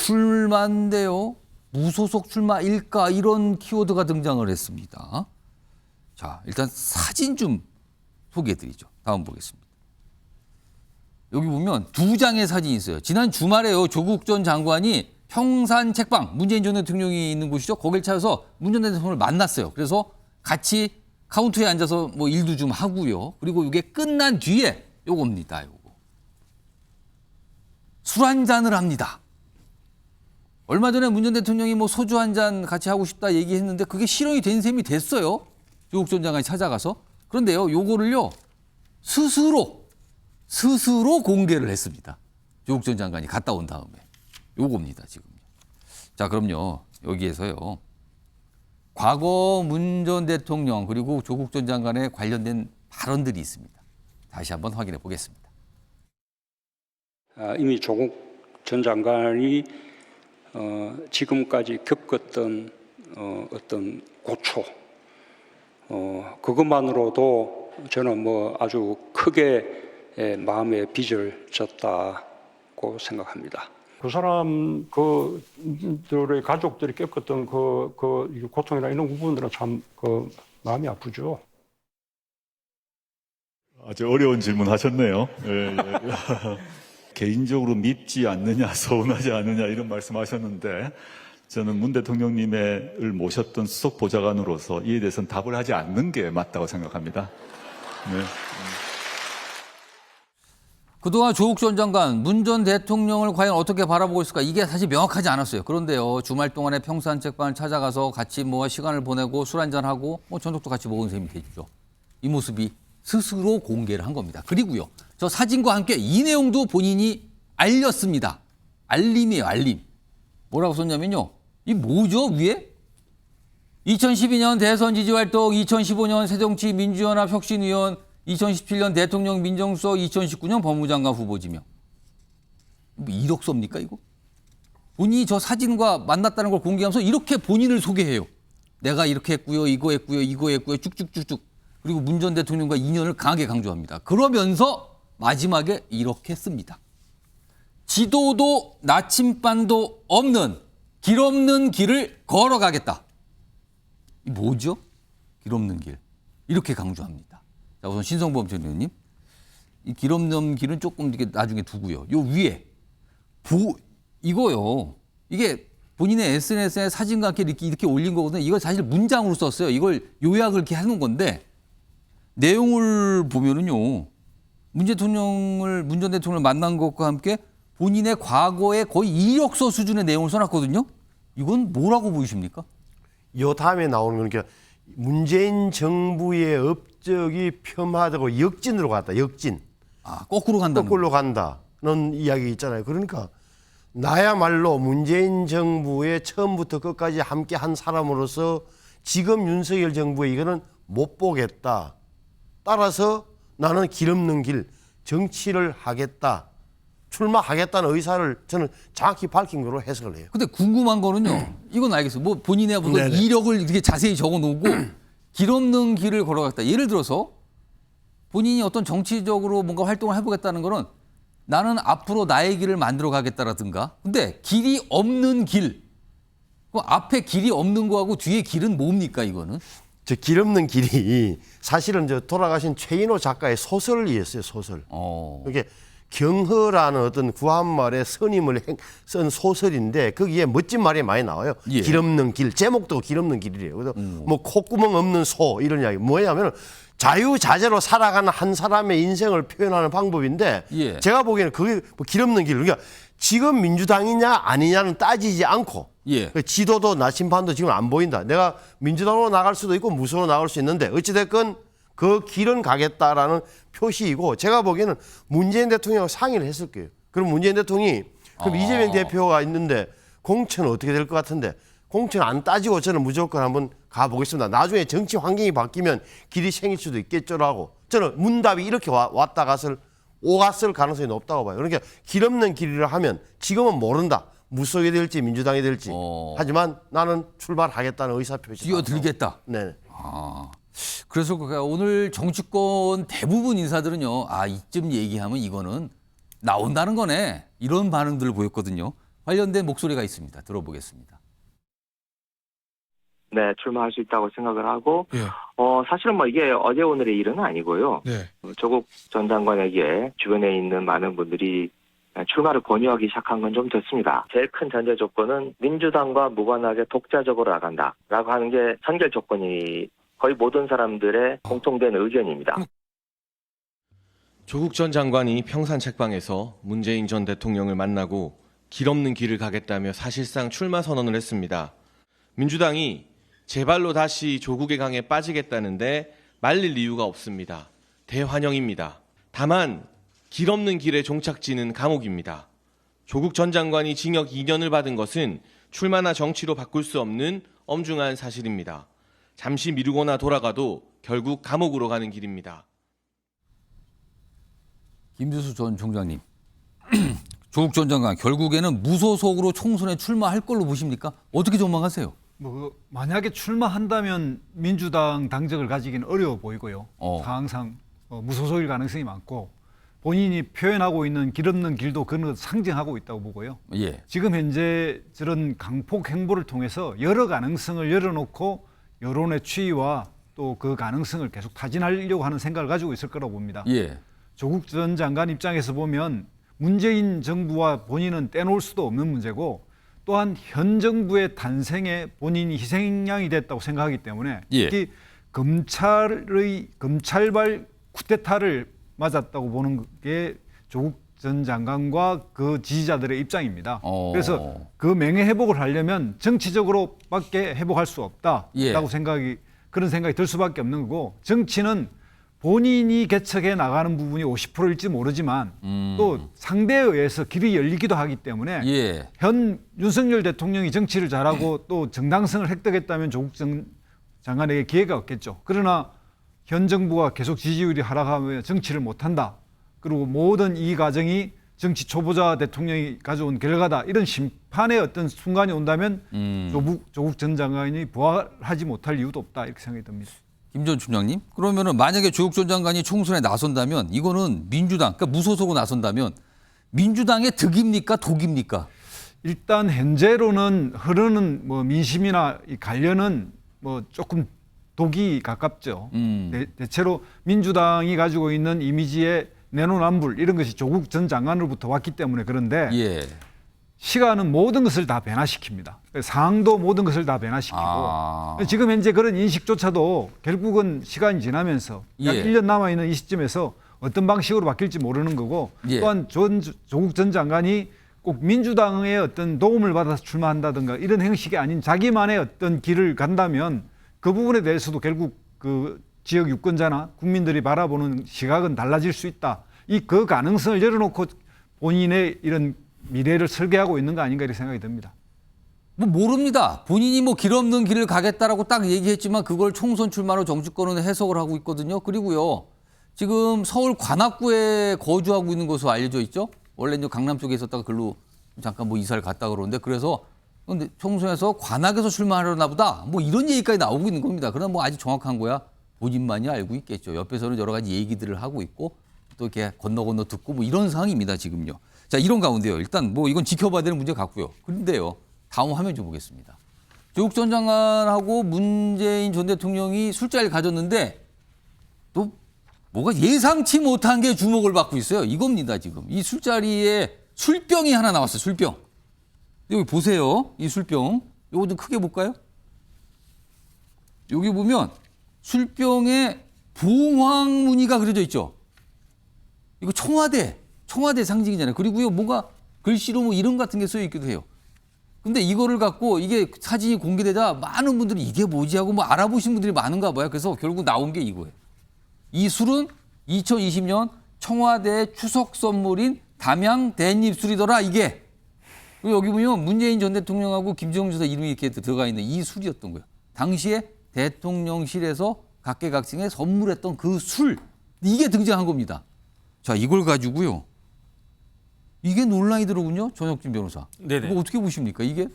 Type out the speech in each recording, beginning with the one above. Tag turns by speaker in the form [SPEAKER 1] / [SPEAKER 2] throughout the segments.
[SPEAKER 1] 출마인데요. 무소속 출마일까 이런 키워드가 등장을 했습니다. 자, 일단 사진 좀 소개해드리죠. 다음 보겠습니다. 여기 보면 두 장의 사진이 있어요. 지난 주말에요. 조국 전 장관이 평산 책방, 문재인 전 대통령이 있는 곳이죠. 거길 찾아서 문 전 대통령을 만났어요. 그래서 같이 카운터에 앉아서 뭐 일도 좀 하고요. 그리고 이게 끝난 뒤에 요겁니다. 요거. 술 한잔을 합니다. 얼마 전에 문 전 대통령이 뭐 소주 한 잔 같이 하고 싶다 얘기했는데 그게 실현이 된 셈이 됐어요. 조국 전 장관이 찾아가서. 그런데요, 요거를요, 스스로 공개를 했습니다. 조국 전 장관이 갔다 온 다음에. 요겁니다, 지금. 자, 그럼요, 여기에서요, 과거 문 전 대통령 그리고 조국 전 장관에 관련된 발언들이 있습니다. 다시 한번 확인해 보겠습니다.
[SPEAKER 2] 이미 조국 전 장관이 지금까지 겪었던 어떤 고초, 그것만으로도 저는 뭐 아주 크게 마음에 빚을 졌다고 생각합니다.
[SPEAKER 3] 그 사람 그들의 가족들이 겪었던 그 고통이나 이런 부분들은 참 마음이 아프죠.
[SPEAKER 4] 아주 어려운 질문 하셨네요. 예. 개인적으로 밉지 않느냐, 서운하지 않느냐 이런 말씀하셨는데 저는 문 대통령님을 모셨던 수석 보좌관으로서 이에 대해서는 답을 하지 않는 게 맞다고 생각합니다. 네.
[SPEAKER 1] 그동안 조국 전 장관, 문 전 대통령을 과연 어떻게 바라보고 있을까? 이게 사실 명확하지 않았어요. 그런데요, 주말 동안에 평산 책방을 찾아가서 같이 뭐 시간을 보내고 술 한잔하고 뭐 저녁도 같이 먹은 셈이 됐죠. 이 모습이 스스로 공개를 한 겁니다. 그리고요, 저 사진과 함께 이 내용도 본인이 알렸습니다. 알림이에요, 알림. 뭐라고 썼냐면요. 이 뭐죠, 위에? 2012년 대선 지지활동, 2015년 새정치민주연합 혁신위원, 2017년 대통령 민정수석, 2019년 법무장관 후보 지명. 뭐 이력서입니까, 이거? 본인이 저 사진과 만났다는 걸 공개하면서 이렇게 본인을 소개해요. 내가 이렇게 했고요, 이거 했고요, 이거 했고요, 쭉쭉쭉쭉. 그리고 문 전 대통령과 인연을 강하게 강조합니다. 그러면서 마지막에 이렇게 씁니다. 지도도 나침반도 없는 길 없는 길을 걸어가겠다. 이 뭐죠? 길 없는 길. 이렇게 강조합니다. 자, 우선 신성범 전 의원님. 이 길 없는 길은 조금 이렇게 나중에 두고요. 요 위에 이거요. 이게 본인의 SNS에 사진과 함께 이렇게 올린 거거든요. 이걸 사실 문장으로 썼어요. 이걸 요약을 이렇게 하는 건데 내용을 보면은요. 문 전 대통령을 만난 것과 함께 본인의 과거에 거의 이력서 수준의 내용을 써놨거든요. 이건 뭐라고 보이십니까?
[SPEAKER 5] 요 다음에 나오는 건 그러니까 문재인 정부의 업적이 폄하되고 역진으로 갔다. 역진.
[SPEAKER 1] 아, 거꾸로 간다는
[SPEAKER 5] 거꾸로 간다는 이야기 있잖아요. 그러니까 나야말로 문재인 정부의 처음부터 끝까지 함께 한 사람으로서 지금 윤석열 정부에 이거는 못 보겠다. 따라서 나는 길 없는 길, 정치를 하겠다. 출마하겠다는 의사를 저는 정확히 밝힌 거로 해석을 해요.
[SPEAKER 1] 근데 궁금한 거는요. 이건 알겠어요. 뭐 본인의 무슨 이력을 이렇게 자세히 적어놓고 길 없는 길을 걸어갔다. 예를 들어서 본인이 어떤 정치적으로 뭔가 활동을 해보겠다는 거는 나는 앞으로 나의 길을 만들어 가겠다라든가. 근데 길이 없는 길. 그 앞에 길이 없는 거하고 뒤에 길은 뭡니까 이거는?
[SPEAKER 5] 저 길 없는 길이 사실은 저 돌아가신 최인호 작가의 소설이었어요. 소설. 이게 경허라는 어떤 구한말의 선임을 쓴 소설인데 거기에 멋진 말이 많이 나와요.
[SPEAKER 1] 예.
[SPEAKER 5] 길 없는 길. 제목도 길 없는 길이래요. 그래서 뭐 콧구멍 없는 소 이런 이야기. 뭐냐면 자유자재로 살아가는 한 사람의 인생을 표현하는 방법인데
[SPEAKER 1] 예.
[SPEAKER 5] 제가 보기에는 그게 뭐 길 없는 길. 그러니까 지금 민주당이냐 아니냐는 따지지 않고
[SPEAKER 1] 예.
[SPEAKER 5] 지도도 나침반도 지금 안 보인다. 내가 민주당으로 나갈 수도 있고 무소로 나갈 수 있는데 어찌됐건 그 길은 가겠다라는 표시이고 제가 보기에는 문재인 대통령하고 상의를 했을 거예요. 그럼 문재인 대통령이 그럼 이재명 대표가 있는데 공천은 어떻게 될 것 같은데 공천 안 따지고 저는 무조건 한번 가보겠습니다. 나중에 정치 환경이 바뀌면 길이 생길 수도 있겠죠라고 저는 문답이 이렇게 왔다 갔을 오갔을 가능성이 높다고 봐요. 그러니까 길 없는 길이라 하면 지금은 모른다. 무소속이 될지 민주당이 될지. 하지만 나는 출발하겠다는 의사표시.
[SPEAKER 1] 뛰어들겠다.
[SPEAKER 5] 네.
[SPEAKER 1] 그래서 오늘 정치권 대부분 인사들은요. 아, 이쯤 얘기하면 이거는 나온다는 거네. 이런 반응들을 보였거든요. 관련된 목소리가 있습니다. 들어보겠습니다.
[SPEAKER 6] 네, 출마할 수 있다고 생각을 하고,
[SPEAKER 7] 예.
[SPEAKER 6] 사실은 뭐 이게 어제 오늘의 일은 아니고요.
[SPEAKER 7] 네.
[SPEAKER 6] 조국 전 장관에게 주변에 있는 많은 분들이 출마를 권유하기 시작한 건 좀 됐습니다. 제일 큰 전제 조건은 민주당과 무관하게 독자적으로 나간다라고 하는 게 선결 조건이 거의 모든 사람들의 공통된 의견입니다.
[SPEAKER 8] 조국 전 장관이 평산 책방에서 문재인 전 대통령을 만나고 길 없는 길을 가겠다며 사실상 출마 선언을 했습니다. 민주당이 제발로 다시 조국의 강에 빠지겠다는데 말릴 이유가 없습니다. 대환영입니다. 다만 길 없는 길의 종착지는 감옥입니다. 조국 전 장관이 징역 2년을 받은 것은 출마나 정치로 바꿀 수 없는 엄중한 사실입니다. 잠시 미루거나 돌아가도 결국 감옥으로 가는 길입니다.
[SPEAKER 1] 김주수 전 총장님, 조국 전 장관 결국에는 무소속으로 총선에 출마할 걸로 보십니까? 어떻게 전망하세요?
[SPEAKER 7] 만약에 출마한다면 민주당 당적을 가지기는 어려워 보이고요. 항상 무소속일 가능성이 많고 본인이 표현하고 있는 길 없는 길도 그런 상징하고 있다고 보고요.
[SPEAKER 1] 예.
[SPEAKER 7] 지금 현재 저런 강폭 행보를 통해서 여러 가능성을 열어놓고 여론의 추이와 또 그 가능성을 계속 타진하려고 하는 생각을 가지고 있을 거라고 봅니다.
[SPEAKER 1] 예.
[SPEAKER 7] 조국 전 장관 입장에서 보면 문재인 정부와 본인은 떼놓을 수도 없는 문제고 또한 현 정부의 탄생에 본인이 희생양이 됐다고 생각하기 때문에
[SPEAKER 1] 예.
[SPEAKER 7] 특히 검찰발 쿠데타를 맞았다고 보는 게 조국 전 장관과 그 지지자들의 입장입니다. 그래서 그 명예 회복을 하려면 정치적으로밖에 회복할 수 없다라고
[SPEAKER 1] 예.
[SPEAKER 7] 그런 생각이 들 수밖에 없는 거고 정치는 본인이 개척해 나가는 부분이 50%일지 모르지만 또 상대에 의해서 길이 열리기도 하기 때문에
[SPEAKER 1] 예.
[SPEAKER 7] 현 윤석열 대통령이 정치를 잘하고 또 정당성을 획득했다면 조국 전 장관에게 기회가 없겠죠. 그러나 현 정부가 계속 지지율이 하락하면 정치를 못한다. 그리고 모든 이 과정이 정치 초보자 대통령이 가져온 결과다. 이런 심판의 어떤 순간이 온다면 조국 전 장관이 부활하지 못할 이유도 없다. 이렇게 생각이 듭니다.
[SPEAKER 1] 김 전 총장님, 그러면은 만약에 조국 전 장관이 총선에 나선다면 이거는 민주당, 그러니까 무소속으로 나선다면 민주당의 득입니까, 독입니까?
[SPEAKER 7] 일단 현재로는 흐르는 뭐 민심이나 이 관련은 뭐 조금 독이 가깝죠. 대체로 민주당이 가지고 있는 이미지의 내로남불 이런 것이 조국 전 장관으로부터 왔기 때문에 그런데
[SPEAKER 1] 예.
[SPEAKER 7] 시간은 모든 것을 다 변화시킵니다. 상황도 모든 것을 다 변화시키고 지금 현재 그런 인식조차도 결국은 시간이 지나면서 약
[SPEAKER 1] 예.
[SPEAKER 7] 1년 남아있는 이 시점에서 어떤 방식으로 바뀔지 모르는 거고
[SPEAKER 1] 예.
[SPEAKER 7] 또한 조국 전 장관이 꼭 민주당의 어떤 도움을 받아서 출마한다든가 이런 형식이 아닌 자기만의 어떤 길을 간다면 그 부분에 대해서도 결국 그 지역 유권자나 국민들이 바라보는 시각은 달라질 수 있다. 그 가능성을 열어놓고 본인의 이런 미래를 설계하고 있는 거 아닌가 이렇게 생각이 듭니다.
[SPEAKER 1] 뭐 모릅니다. 본인이 뭐 길 없는 길을 가겠다라고 딱 얘기했지만 그걸 총선 출마로 정치권은 해석을 하고 있거든요. 그리고요. 지금 서울 관악구에 거주하고 있는 것으로 알려져 있죠. 원래 이제 강남 쪽에 있었다가 글로 잠깐 뭐 이사를 갔다 그러는데 그래서 근데 총선에서 관악에서 출마하려나 보다. 뭐 이런 얘기까지 나오고 있는 겁니다. 그러나 뭐 아직 정확한 거야 본인만이 알고 있겠죠. 옆에서는 여러 가지 얘기들을 하고 있고 또 이렇게 건너 듣고 뭐 이런 상황입니다. 지금요. 자, 이런 가운데요. 일단 뭐 이건 지켜봐야 되는 문제 같고요. 그런데요. 다음 화면 좀 보겠습니다. 조국 전 장관하고 문재인 전 대통령이 술자리를 가졌는데 또 뭐가 예상치 못한 게 주목을 받고 있어요. 이겁니다, 지금. 이 술자리에 술병이 하나 나왔어요. 술병. 여기 보세요. 이 술병. 이거 좀 크게 볼까요? 여기 보면 술병에 봉황 무늬가 그려져 있죠. 이거 청와대 상징이잖아요. 그리고요, 뭔가 글씨로 뭐 이름 같은 게 쓰여 있기도 해요. 근데 이거를 갖고 이게 사진이 공개되자 많은 분들이 이게 뭐지 하고 뭐 알아보신 분들이 많은가 봐요. 그래서 결국 나온 게 이거예요. 이 술은 2020년 청와대 추석 선물인 담양 댄잎술이더라, 이게. 그리고 여기 보면 문재인 전 대통령하고 김정은 주사 이름이 이렇게 들어가 있는 이 술이었던 거예요. 당시에 대통령실에서 각계각층에 선물했던 그 술. 이게 등장한 겁니다. 자, 이걸 가지고요. 이게 논란이더군요, 전혁진 변호사.
[SPEAKER 9] 네네.
[SPEAKER 1] 이거 어떻게 보십니까, 이게?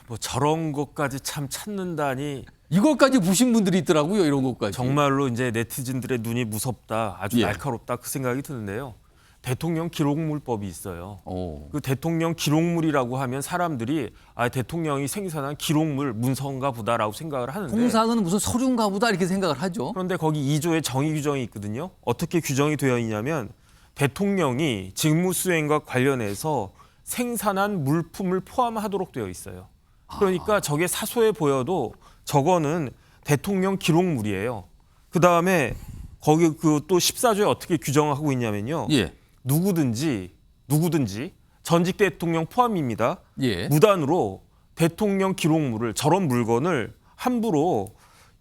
[SPEAKER 9] 뭐 저런 것까지 참 찾는다니
[SPEAKER 1] 이걸까지 보신 분들이 있더라고요, 이런 것까지.
[SPEAKER 9] 정말로 이제 네티즌들의 눈이 무섭다, 아주
[SPEAKER 1] 예.
[SPEAKER 9] 날카롭다 그 생각이 드는데요. 대통령 기록물법이 있어요.
[SPEAKER 1] 오.
[SPEAKER 9] 그 대통령 기록물이라고 하면 사람들이 대통령이 생산한 기록물 문서인가 보다라고 생각을 하는데
[SPEAKER 1] 공사는 무슨 서류인가 보다 이렇게 생각을 하죠.
[SPEAKER 9] 그런데 거기 2조에 정의 규정이 있거든요. 어떻게 규정이 되어 있냐면 대통령이 직무 수행과 관련해서 생산한 물품을 포함하도록 되어 있어요. 그러니까 저게 사소해 보여도 저거는 대통령 기록물이에요. 그다음에 거기 그 또 14조에 어떻게 규정하고 있냐면요.
[SPEAKER 1] 예.
[SPEAKER 9] 누구든지 전직 대통령 포함입니다.
[SPEAKER 1] 예.
[SPEAKER 9] 무단으로 대통령 기록물을 저런 물건을 함부로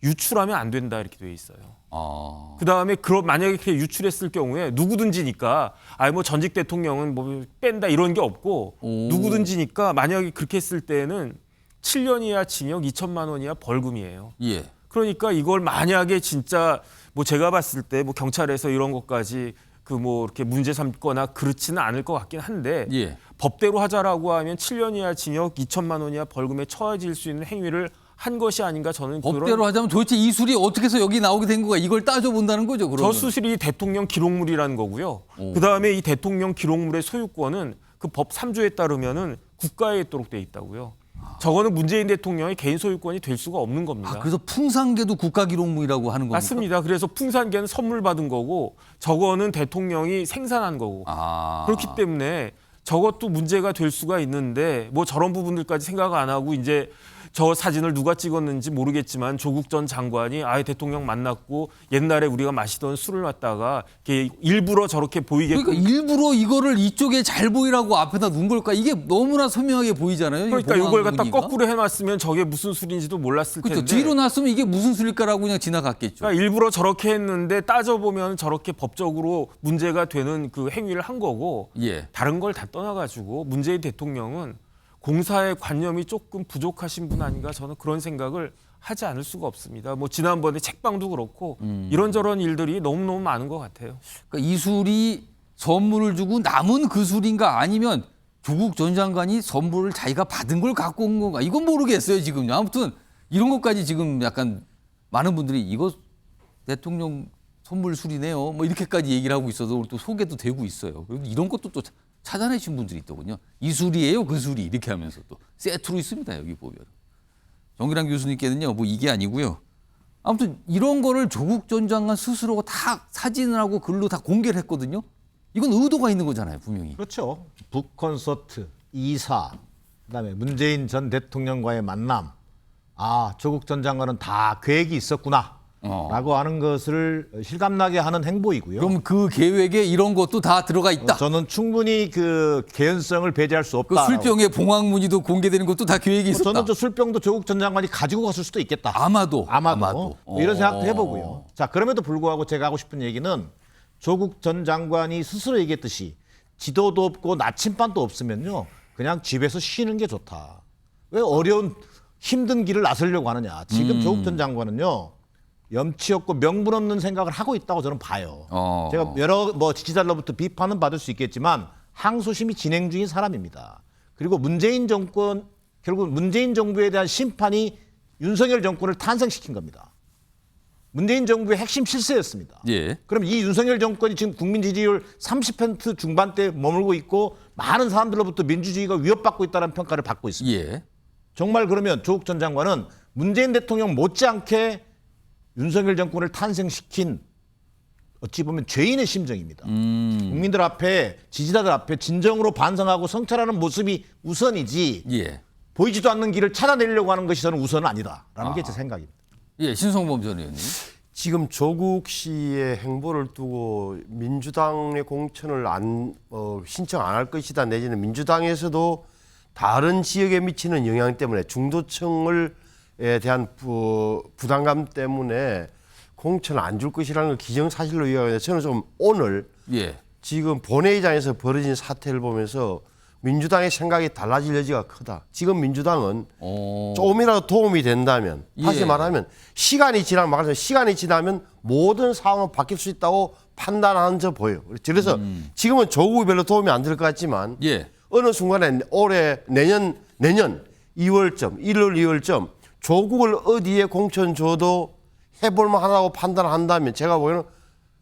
[SPEAKER 9] 유출하면 안 된다 이렇게 되어 있어요.
[SPEAKER 1] 아.
[SPEAKER 9] 그다음에 만약에 그렇게 유출했을 경우에 누구든지니까 뭐 전직 대통령은 뭐 뺀다 이런 게 없고
[SPEAKER 1] 오.
[SPEAKER 9] 누구든지니까 만약에 그렇게 했을 때는 7년 이하 징역 2천만 원 이하 벌금이에요.
[SPEAKER 1] 예.
[SPEAKER 9] 그러니까 이걸 만약에 진짜 뭐 제가 봤을 때 뭐 경찰에서 이런 것까지 그 뭐 이렇게 문제 삼거나 그렇지는 않을 것 같긴 한데
[SPEAKER 1] 예.
[SPEAKER 9] 법대로 하자라고 하면 7년 이하 징역 2천만 원 이하 벌금에 처해질 수 있는 행위를 한 것이 아닌가 저는
[SPEAKER 1] 법대로 하자면 도대체 이 술이 어떻게 해서 여기 나오게 된 거가 이걸 따져본다는 거죠. 그러면.
[SPEAKER 9] 저 수술이 대통령 기록물이라는 거고요.
[SPEAKER 1] 오.
[SPEAKER 9] 그다음에 이 대통령 기록물의 소유권은 그 법 3조에 따르면은 국가에 있도록 돼 있다고요. 저거는 문재인 대통령의 개인 소유권이 될 수가 없는 겁니다.
[SPEAKER 1] 아, 그래서 풍산개도 국가기록물이라고 하는 겁니까?
[SPEAKER 9] 맞습니다. 그래서 풍산개는 선물 받은 거고 저거는 대통령이 생산한 거고
[SPEAKER 1] 아.
[SPEAKER 9] 그렇기 때문에 저것도 문제가 될 수가 있는데 뭐 저런 부분들까지 생각 안 하고 이제 저 사진을 누가 찍었는지 모르겠지만 조국 전 장관이 대통령 만났고 옛날에 우리가 마시던 술을 갖다가 이렇게 일부러 저렇게 보이게끔
[SPEAKER 1] 그러니까 일부러 이거를 이쪽에 잘 보이라고 앞에다 놓은 걸까? 이게 너무나 선명하게 보이잖아요.
[SPEAKER 9] 그러니까
[SPEAKER 1] 이게
[SPEAKER 9] 이걸 갖다
[SPEAKER 1] 보니까.
[SPEAKER 9] 거꾸로 해놨으면 저게 무슨 술인지도 몰랐을 텐데.
[SPEAKER 1] 그렇죠. 뒤로 놨으면 이게 무슨 술일까라고 그냥 지나갔겠죠.
[SPEAKER 9] 그러니까 일부러 저렇게 했는데 따져보면 저렇게 법적으로 문제가 되는 그 행위를 한 거고
[SPEAKER 1] 예.
[SPEAKER 9] 다른 걸 다 떠나가지고 문재인 대통령은 공사의 관념이 조금 부족하신 분 아닌가 저는 그런 생각을 하지 않을 수가 없습니다. 뭐 지난번에 책방도 그렇고 이런저런 일들이 너무너무 많은 것 같아요.
[SPEAKER 1] 그러니까 이 술이 선물을 주고 남은 그 술인가 아니면 조국 전 장관이 선물을 자기가 받은 걸 갖고 온 건가? 이건 모르겠어요 지금요. 아무튼 이런 것까지 지금 약간 많은 분들이 이거 대통령 선물 술이네요. 뭐 이렇게까지 얘기를 하고 있어서 또 소개도 되고 있어요. 그리고 이런 것도 또 찾아내신 분들이 있더군요. 이 술이에요, 그 술이 이렇게 하면서 또 세트로 있습니다. 여기 보면 정기랑 교수님께는요, 뭐 이게 아니고요. 아무튼 이런 거를 조국 전 장관 스스로 다 사진을 하고 글로 다 공개를 했거든요. 이건 의도가 있는 거잖아요, 분명히.
[SPEAKER 10] 그렇죠. 북콘서트, 이사, 그다음에 문재인 전 대통령과의 만남. 조국 전 장관은 다 계획이 있었구나. 라고 하는 것을 실감나게 하는 행보이고요.
[SPEAKER 1] 그럼 그 계획에 이런 것도 다 들어가 있다.
[SPEAKER 10] 저는 충분히 그 개연성을 배제할 수
[SPEAKER 1] 그
[SPEAKER 10] 없다.
[SPEAKER 1] 술병의 봉황문의도 공개되는 것도 다 계획이 있었다.
[SPEAKER 10] 저는 저 술병도 조국 전 장관이 가지고 갔을 수도 있겠다.
[SPEAKER 1] 아마도.
[SPEAKER 10] 이런 생각도 해보고요. 자, 그럼에도 불구하고 제가 하고 싶은 얘기는 조국 전 장관이 스스로 얘기했듯이 지도도 없고 나침반도 없으면요, 그냥 집에서 쉬는 게 좋다. 왜 어려운 힘든 길을 나서려고 하느냐. 지금 조국 전 장관은요, 염치 없고 명분 없는 생각을 하고 있다고 저는 봐요. 제가 여러 지지자들로부터 비판은 받을 수 있겠지만 항소심이 진행 중인 사람입니다. 그리고 문재인 정권, 결국 문재인 정부에 대한 심판이 윤석열 정권을 탄생시킨 겁니다. 문재인 정부의 핵심 실세였습니다.
[SPEAKER 1] 예.
[SPEAKER 10] 그럼 이 윤석열 정권이 지금 국민 지지율 30% 중반대에 머물고 있고 많은 사람들로부터 민주주의가 위협받고 있다는 평가를 받고 있습니다.
[SPEAKER 1] 예.
[SPEAKER 10] 정말 그러면 조국 전 장관은 문재인 대통령 못지않게 윤석열 정권을 탄생시킨 어찌 보면 죄인의 심정입니다. 국민들 앞에, 지지자들 앞에 진정으로 반성하고 성찰하는 모습이 우선이지,
[SPEAKER 1] 예.
[SPEAKER 10] 보이지도 않는 길을 찾아내려고 하는 것이 저는 우선은 아니다라는 게 제 생각입니다.
[SPEAKER 1] 예, 신성범 전 의원님.
[SPEAKER 5] 지금 조국 씨의 행보를 두고 민주당의 공천을 신청 안 할 것이다, 내지는 민주당에서도 다른 지역에 미치는 영향 때문에 중도층에 대한 부담감 때문에 공천을 안 줄 것이라는 걸 기정사실로 이야기하는데, 저는 좀 오늘
[SPEAKER 1] 예.
[SPEAKER 5] 지금 본회의장에서 벌어진 사태를 보면서 민주당의 생각이 달라질 여지가 크다. 지금 민주당은 조금이라도 도움이 된다면, 다시 말하면 시간이 지나면 모든 상황은 바뀔 수 있다고 판단하는 저 보여요. 그래서 지금은 조국이 별로 도움이 안 될 것 같지만,
[SPEAKER 1] 예.
[SPEAKER 5] 어느 순간에 내년 2월쯤, 1월, 2월쯤 조국을 어디에 공천 줘도 해볼 만하다고 판단한다면 제가 보기에는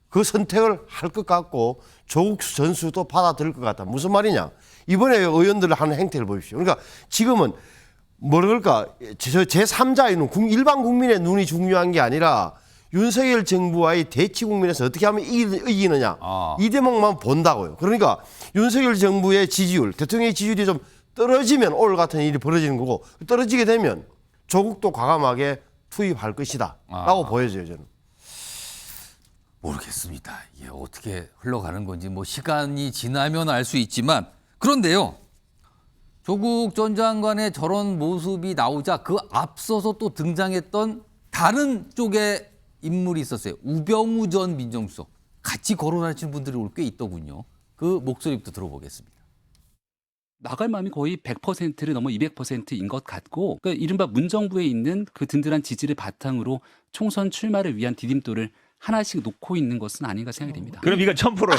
[SPEAKER 5] 그 선택을 할 것 같고, 조국 전수도 받아들일 것 같다. 무슨 말이냐? 이번에 의원들 하는 행태를 보십시오. 그러니까 지금은 뭐랄까 제3자인 일반 국민의 눈이 중요한 게 아니라 윤석열 정부와의 대치 국면에서 어떻게 하면 이기느냐 이 대목만 본다고요. 그러니까 윤석열 정부의 지지율, 대통령의 지지율이 좀 떨어지면 오늘 같은 일이 벌어지는 거고 떨어지게 되면 조국도 과감하게 투입할 것이다 라고 보여져요. 저는.
[SPEAKER 1] 모르겠습니다. 이게 어떻게 흘러가는 건지 뭐 시간이 지나면 알 수 있지만 그런데요. 조국 전 장관의 저런 모습이 나오자 그 앞서서 또 등장했던 다른 쪽의 인물이 있었어요. 우병우 전 민정수석. 같이 거론하시는 분들이 올 꽤 있더군요. 그 목소리부터 들어보겠습니다.
[SPEAKER 11] 나갈 마음이 거의 100%를 넘어 200%인 것 같고 그러니까 이른바 문정부에 있는 그 든든한 지지를 바탕으로 총선 출마를 위한 디딤돌을 하나씩 놓고 있는 것은 아닌가 생각이 됩니다.
[SPEAKER 12] 그럼 이건 1000%예요.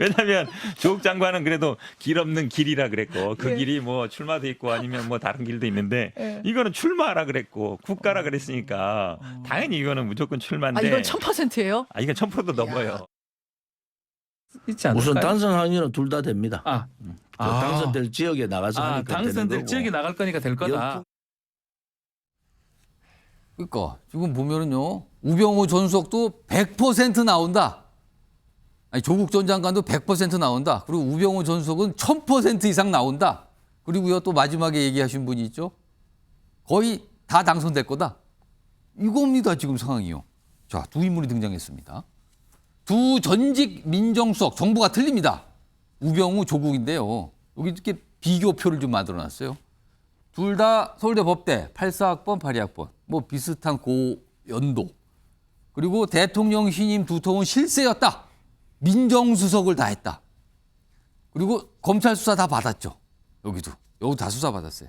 [SPEAKER 12] 왜냐하면 조국 장관은 그래도 길 없는 길이라 그랬고 그 길이 뭐 출마도 있고 아니면 뭐 다른 길도 있는데 이거는 출마하라 그랬고 국가라 그랬으니까 당연히 이거는 무조건 출마인데.
[SPEAKER 13] 이건 1000%예요?
[SPEAKER 12] 이건 1000%도 넘어요.
[SPEAKER 14] 무슨 당선하기는 둘 다 됩니다. 당선될 지역에 나가서 하니까
[SPEAKER 11] 당선될 지역에 나갈 거니까 될 거다.
[SPEAKER 1] 그러니까 지금 보면은요. 우병우 전 수석도 100% 나온다. 아니 조국 전 장관도 100% 나온다. 그리고 우병우 전 수석은 1000% 이상 나온다. 그리고요 또 마지막에 얘기하신 분이 있죠. 거의 다 당선될 거다. 이겁니다 지금 상황이요. 자, 두 인물이 등장했습니다. 두 전직 민정수석 정부가 틀립니다. 우병우 조국인데요. 여기 이렇게 비교표를 좀 만들어놨어요. 둘 다 서울대 법대 84학번 82학번 뭐 비슷한 고연도. 그리고 대통령 신임 두통은 실세였다. 민정수석을 다 했다. 그리고 검찰 수사 다 받았죠. 여기도 다 수사 받았어요.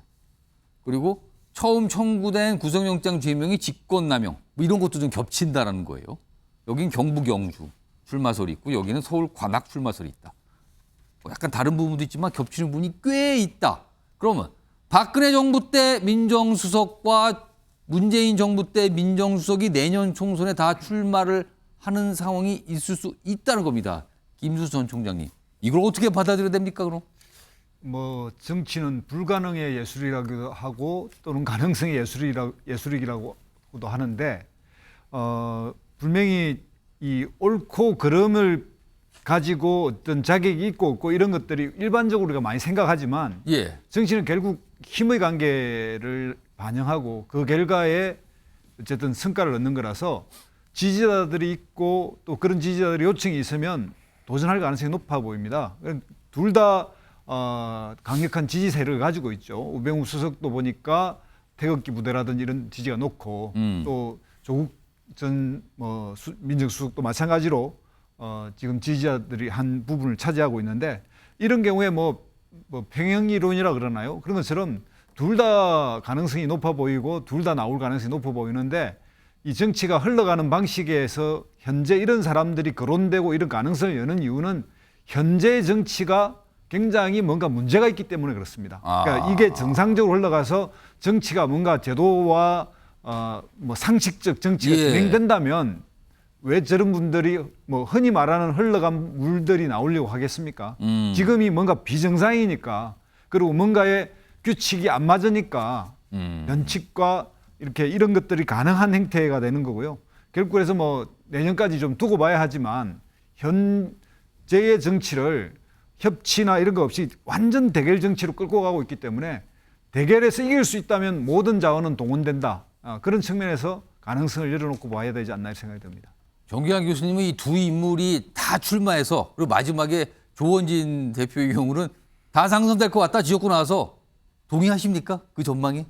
[SPEAKER 1] 그리고 처음 청구된 구속영장 죄명이 직권남용 뭐 이런 것도 좀 겹친다라는 거예요. 여긴 경북 영주 출마설이 있고 여기는 서울 관악 출마설이 있다. 뭐 약간 다른 부분도 있지만 겹치는 부분이 꽤 있다. 그러면 박근혜 정부 때 민정수석과 문재인 정부 때 민정수석이 내년 총선에 다 출마를 하는 상황이 있을 수 있다는 겁니다. 김수수 전 총장님. 이걸 어떻게 받아들여야 됩니까, 그럼?
[SPEAKER 7] 뭐 정치는 불가능의 예술이라고도 하고 또는 가능성의 예술이라고도 하는데 분명히 이 옳고 그름을 가지고 어떤 자격이 있고 없고 이런 것들이 일반적으로 우리가 많이 생각하지만 정치는 결국 힘의 관계를 반영하고 그 결과에 어쨌든 성과를 얻는 거라서 지지자들이 있고 또 그런 지지자들의 요청이 있으면 도전할 가능성이 높아 보입니다. 둘 다 강력한 지지 세력을 가지고 있죠. 우병우 수석도 보니까 태극기 부대라든지 이런 지지가 높고 또 조국 전 민정수석도 마찬가지로 지금 지지자들이 한 부분을 차지하고 있는데 이런 경우에 뭐 평행이론이라 그러나요? 그런 것처럼 둘 다 가능성이 높아 보이고 둘 다 나올 가능성이 높아 보이는데 이 정치가 흘러가는 방식에서 현재 이런 사람들이 거론되고 이런 가능성을 여는 이유는 현재 정치가 굉장히 뭔가 문제가 있기 때문에 그렇습니다. 그러니까 이게 정상적으로 흘러가서 정치가 뭔가 제도와 뭐 상식적 정치가 진행된다면 왜 저런 분들이 뭐 흔히 말하는 흘러간 물들이 나오려고 하겠습니까? 지금이 뭔가 비정상이니까 그리고 뭔가의 규칙이 안 맞으니까 변칙과 이렇게 이런 것들이 가능한 행태가 되는 거고요. 결국 그래서 뭐 내년까지 좀 두고 봐야 하지만 현재의 정치를 협치나 이런 거 없이 완전 대결 정치로 끌고 가고 있기 때문에 대결에서 이길 수 있다면 모든 자원은 동원된다. 그런 측면에서 가능성을 열어놓고 봐야 되지 않나 생각이 듭니다.
[SPEAKER 1] 정기환 교수님은 이 두 인물이 다 출마해서 그리고 마지막에 조원진 대표의 경우는 다 당선될 것 같다 지역구 나와서 동의하십니까? 그 전망이?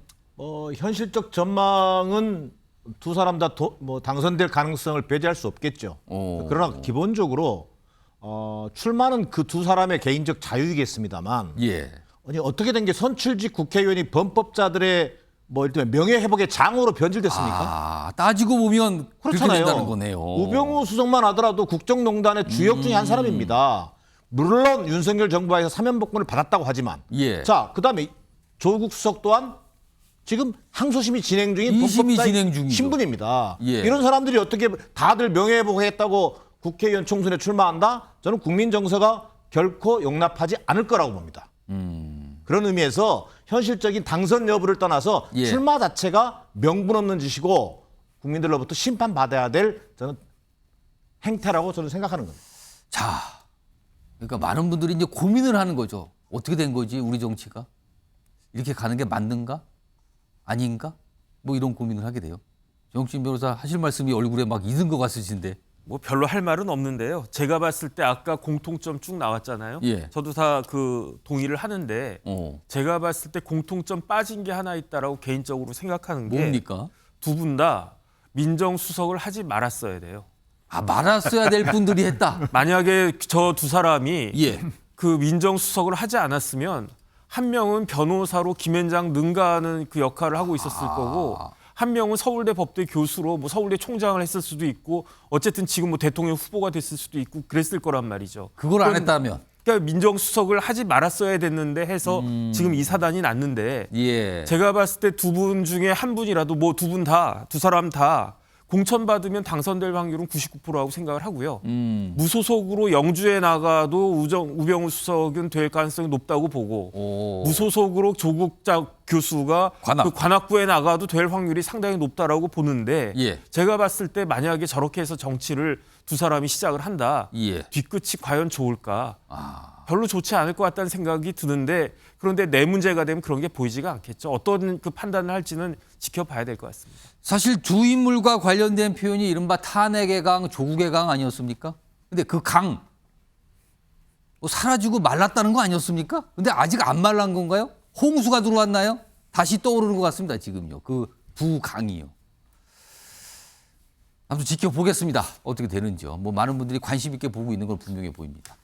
[SPEAKER 10] 현실적 전망은 두 사람 다 당선될 가능성을 배제할 수 없겠죠. 그러나 기본적으로 출마는 그 두 사람의 개인적 자유이겠습니다만 아니, 어떻게 된 게 선출직 국회의원이 범법자들의 뭐 일단 명예회복의 장으로 변질됐습니까?
[SPEAKER 1] 따지고 보면
[SPEAKER 10] 그렇잖아요.
[SPEAKER 1] 그렇게 된다는 거네요.
[SPEAKER 10] 우병우 수석만 하더라도 국정농단의 주역 중에 한 사람입니다. 물론 윤석열 정부에서 사면복권을 받았다고 하지만 자, 그다음에 조국 수석 또한 지금 항소심이 진행 중인 범법자 신분입니다. 이런 사람들이 어떻게 다들 명예회복했다고 국회의원 총선에 출마한다? 저는 국민 정서가 결코 용납하지 않을 거라고 봅니다. 그런 의미에서 현실적인 당선 여부를 떠나서
[SPEAKER 1] 예.
[SPEAKER 10] 출마 자체가 명분 없는 짓이고 국민들로부터 심판받아야 될 저는 행태라고 저는 생각하는 겁니다.
[SPEAKER 1] 자, 그러니까 많은 분들이 이제 고민을 하는 거죠. 어떻게 된 거지, 우리 정치가? 이렇게 가는 게 맞는가? 아닌가? 뭐 이런 고민을 하게 돼요. 정신 변호사 하실 말씀이 얼굴에 막 익은 것 같으신데.
[SPEAKER 9] 뭐 별로 할 말은 없는데요. 제가 봤을 때 아까 공통점 쭉 나왔잖아요.
[SPEAKER 1] 예.
[SPEAKER 9] 저도 다 그 동의를 하는데 제가 봤을 때 공통점 빠진 게 하나 있다라고 개인적으로 생각하는 게
[SPEAKER 1] 뭡니까?
[SPEAKER 9] 두 분 다 민정수석을 하지 말았어야 돼요.
[SPEAKER 1] 아, 말았어야 될 분들이 했다.
[SPEAKER 9] 만약에 저 두 사람이
[SPEAKER 1] 예.
[SPEAKER 9] 그 민정수석을 하지 않았으면 한 명은 변호사로 김앤장 능가하는 그 역할을 하고 있었을 거고 한 명은 서울대 법대 교수로 뭐 서울대 총장을 했을 수도 있고 어쨌든 지금 뭐 대통령 후보가 됐을 수도 있고 그랬을 거란 말이죠.
[SPEAKER 1] 그걸 안 했다면.
[SPEAKER 9] 그러니까 민정수석을 하지 말았어야 됐는데 해서 지금 이 사단이 났는데
[SPEAKER 1] 예.
[SPEAKER 9] 제가 봤을 때 두 분 중에 한 분이라도 뭐 두 분 다, 두 사람 다 공천받으면 당선될 확률은 99%라고 생각을 하고요. 무소속으로 영주에 나가도 우병우 수석은 될 가능성이 높다고 보고 무소속으로 조국 교수가 그 관악구에 나가도 될 확률이 상당히 높다라고 보는데
[SPEAKER 1] 예.
[SPEAKER 9] 제가 봤을 때 만약에 저렇게 해서 정치를 두 사람이 시작을 한다.
[SPEAKER 1] 예.
[SPEAKER 9] 뒤끝이 과연 좋을까? 별로 좋지 않을 것 같다는 생각이 드는데 그런데 내 문제가 되면 그런 게 보이지가 않겠죠. 어떤 그 판단을 할지는 지켜봐야 될 것 같습니다.
[SPEAKER 1] 사실 두 인물과 관련된 표현이 이른바 탄핵의 강, 조국의 강 아니었습니까? 근데 그 강, 뭐 사라지고 말랐다는 거 아니었습니까? 근데 아직 안 말란 건가요? 홍수가 들어왔나요? 다시 떠오르는 것 같습니다, 지금요. 그 두 강이요. 아무튼 지켜보겠습니다. 어떻게 되는지요. 뭐 많은 분들이 관심 있게 보고 있는 건 분명해 보입니다.